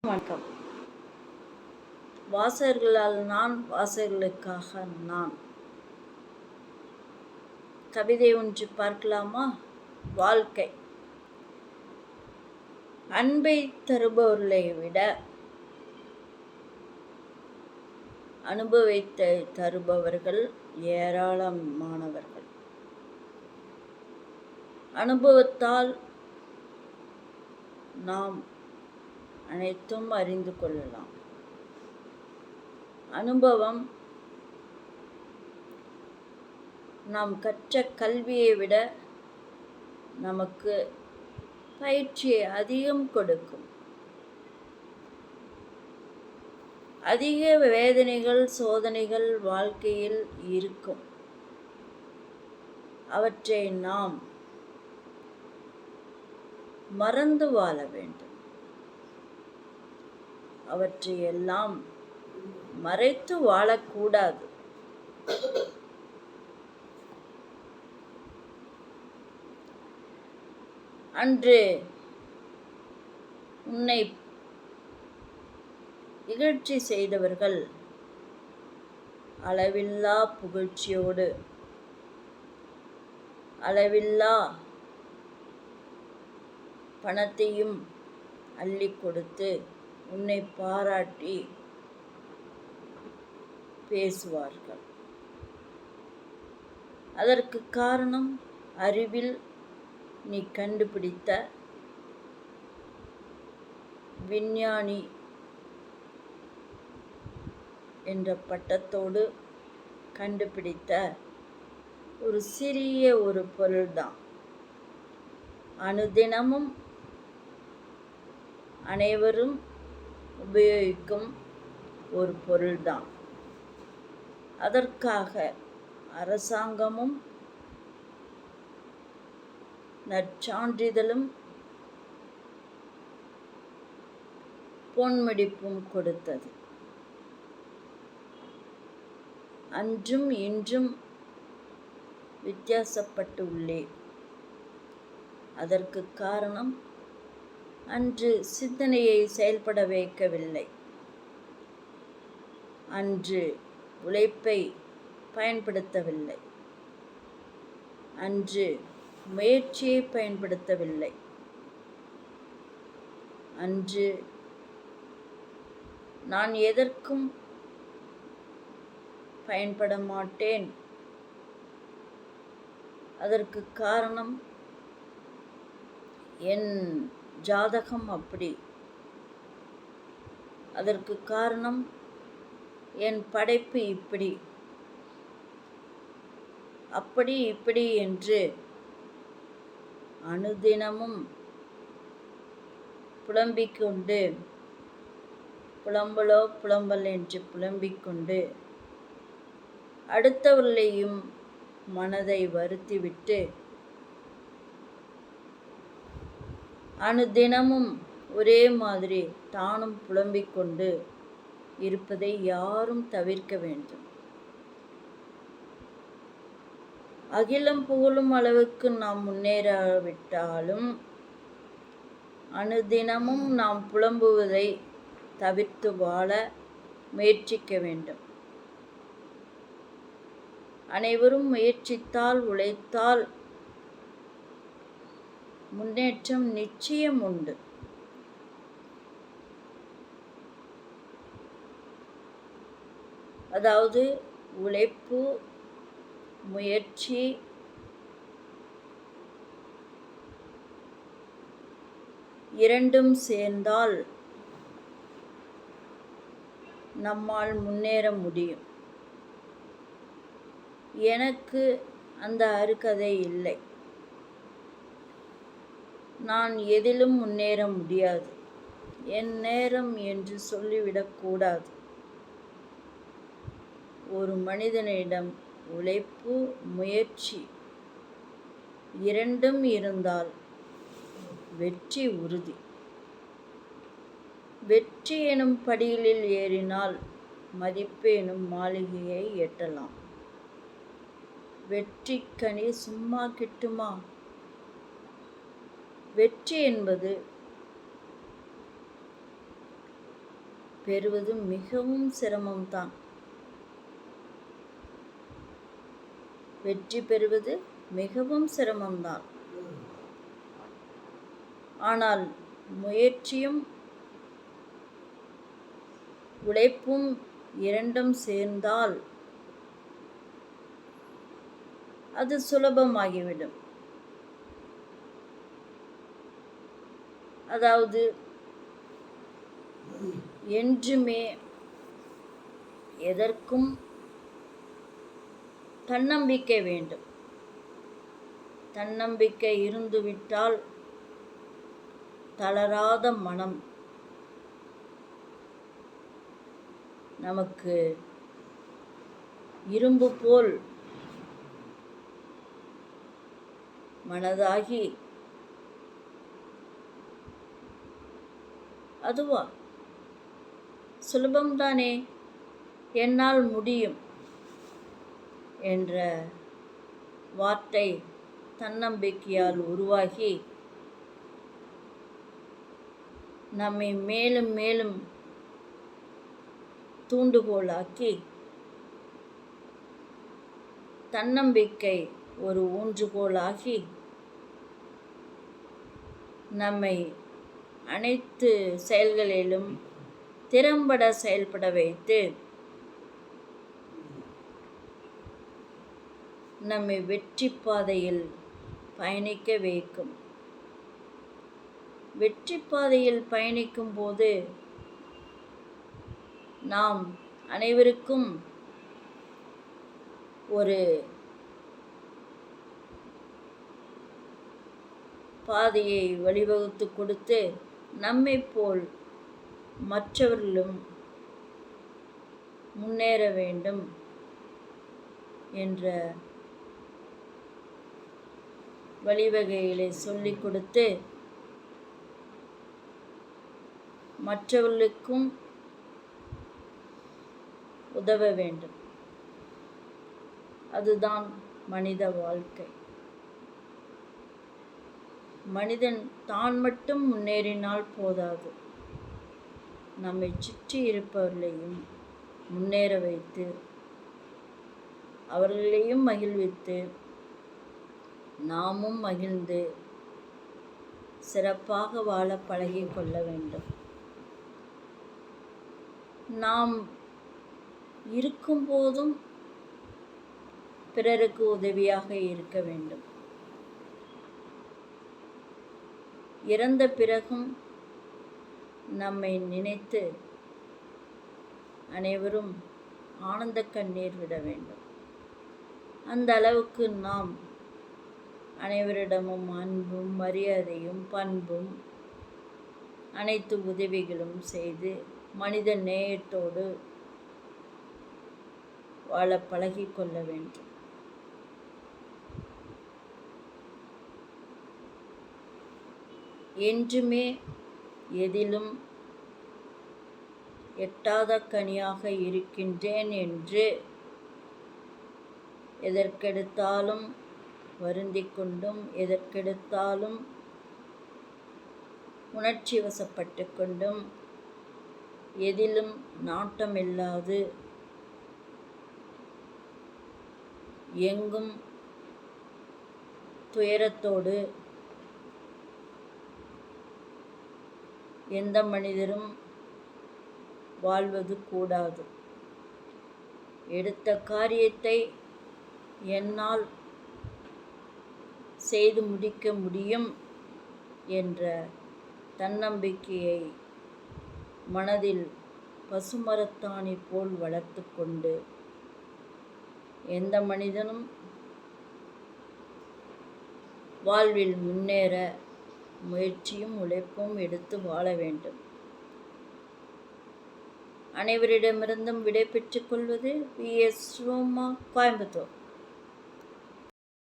வணக்கம். வாசகர்களால் நான், வாசகர்களுக்காக நான். கவிதை ஒன்று பார்க்கலாமா? வாழ்க்கை. அன்பை தருபவர்களை விட அனுபவித்து தருபவர்கள் ஏராளமானவர்கள். அனுபவத்தால் நாம் அனைத்தும் அறிந்து கொள்ளலாம். அனுபவம் நாம் கற்ற கல்வியை விட நமக்கு பயிற்சியை அதிகம் கொடுக்கும். அதிக வேதனைகள், சோதனைகள் வாழ்க்கையில் இருக்கும். அவற்றை நாம் மறந்து வாழ வேண்டும். அவற்றையெல்லாம் மறைத்து வாழக்கூடாது. அன்று உன்னை இகழ்ச்சி செய்தவர்கள் அளவில்லா புகழ்ச்சியோடு, அளவில்லா பணத்தையும் அள்ளி கொடுத்து உன்னை பாராட்டி பேசுவார்கள். அதற்கு காரணம் அறிவில் நீ கண்டுபிடித்த விஞ்ஞானி என்ற பட்டத்தோடு கண்டுபிடித்த ஒரு சிறிய ஒரு பொருள்தான். அனுதினமும் அனைவரும் உபயோகிக்கும் ஒரு பொருள்தான். அதற்காக அரசாங்கமும் நற்சான்றிதழும் பொன்மடிப்பும் கொடுத்தது. அன்றும் இன்றும் வித்தியாசப்பட்டு உள்ளேன். அதற்கு காரணம் அன்று சிந்தனையை செயல்பட வைக்கவில்லை. அன்று உழைப்பை பயன்படுத்தவில்லை. அன்று முயற்சியை பயன்படுத்தவில்லை. அன்று நான் எதற்கும் பயன்பட மாட்டேன். அதற்கு காரணம் என் ஜாதகம் அப்படி. அதற்கு காரணம் என் படைப்பு இப்படி, அப்படி இப்படி என்று அனுதினமும் புலம்பிக்கொண்டு, புலம்பலோ புலம்பல் என்று புலம்பிக்கொண்டு அடுத்தவர்களையும் மனதை வருத்திவிட்டு அனுதினமும் ஒரே மாதிரி தானும் புலம்பிக் கொண்டு இருப்பதை யாரும் தவிர்க்க வேண்டும். அகிலம் புகழும் அளவுக்கு நாம் முன்னேறாவிட்டாலும் அனுதினமும் நாம் புலம்புவதை தவிர்த்து வாழ முயற்சிக்க வேண்டும். அனைவரும் முயற்சித்தால், உழைத்தால் முன்னேற்றம் நிச்சயம் உண்டு. அதாவது உழைப்பு, முயற்சி, இரண்டும் சேர்ந்தால் நம்மால் முன்னேற முடியும். எனக்கு அந்த அருகதை இல்லை. நான் எதிலும் முன்னேற முடியாது. என் நேரம் என்று சொல்லிவிடக்கூடாது. ஒரு மனிதனிடம் உழைப்பு, முயற்சி இரண்டும் இருந்தால் வெற்றி உறுதி. வெற்றி எனும் படிகளில் ஏறினால் மதிப்பு எனும் மாளிகையை எட்டலாம். வெற்றி கனி சும்மா கிட்டுமா? வெற்றி என்பது பெறுவது மிகவும் சிரமம்தான். வெற்றி பெறுவது மிகவும் சிரமம்தான். ஆனால் முயற்சியும் உழைப்பும் இரண்டும் சேர்ந்தால் அது சுலபமாகிவிடும். அதாவது என்றுமே எதற்கும் தன்னம்பிக்கை வேண்டும். தன்னம்பிக்கை இருந்துவிட்டால் தளராத மனம் நமக்கு இரும்பு போல் மனதாகி அதுவா சுலபம்தானே, என்னால் முடியும் என்ற வார்த்தை தன்னம்பிக்கையால் உருவாகி நம்மை மேலும் மேலும் தூண்டுகோலாக்கி தன்னம்பிக்கை ஒரு ஊன்றுகோலாகி நம்மை அனைத்து செயல்களிலும் திறம்பட செயல்பட வைத்து நம்மை வெற்றி பாதையில் பயணிக்க வைக்கும். வெற்றி பாதையில் பயணிக்கும் போது நாம் அனைவருக்கும் ஒரு பாதையை வழிவகுத்து கொடுத்து நம்மை போல் மற்றவர்களும் முன்னேற வேண்டும் என்ற வழிவகைகளை சொல்லிக் கொடுத்து மற்றவர்களுக்கும் உதவ வேண்டும். அதுதான் மனித வாழ்க்கை. மனிதன் தான் மட்டும் முன்னேறினால் போதாது, நம்மை சுற்றி இருப்பவர்களையும் முன்னேற வைத்து அவர்களையும் மகிழ்வித்து நாமும் மகிழ்ந்து சிறப்பாக வாழ பழகிக் கொள்ள வேண்டும். நாம் இருக்கும்போதும் பிறருக்கு உதவியாக இருக்க வேண்டும். இறந்த பிறகும் நம்மை நினைத்து அனைவரும் ஆனந்த கண்ணீர் விட வேண்டும். அந்த அளவுக்கு நாம் அனைவரிடமும் அன்பும் மரியாதையும் பண்பும் அனைத்து உதவிகளும் செய்து மனித நேயத்தோடு வாழ பழகிக் கொள்ள வேண்டும். என்றுமே எதிலும் எட்டாத கனியாக இருக்கின்றேன் என்று எதற்கெடுத்தாலும் வருந்திக் கொண்டும் எதற்கெடுத்தாலும் உணர்ச்சி வசப்பட்டு கொண்டும் எதிலும் நாட்டமில்லாது எங்கும் துயரத்தோடு எந்த மனிதரும் வாழ்வது கூடாது. எடுத்த காரியத்தை என்னால் செய்து முடிக்க முடியும் என்ற தன்னம்பிக்கையை மனதில் பசுமரத்தாணி போல் வளர்த்து கொண்டு எந்த மனிதனும் வாழ்வில் முன்னேற முயற்சியும் உழைப்பும் எடுத்து வாழ வேண்டும். அனைவரிடமிருந்தும் விடை பெற்றுக் கொள்வது வி.எஸ். ரோமா, கோயம்புத்தூர்.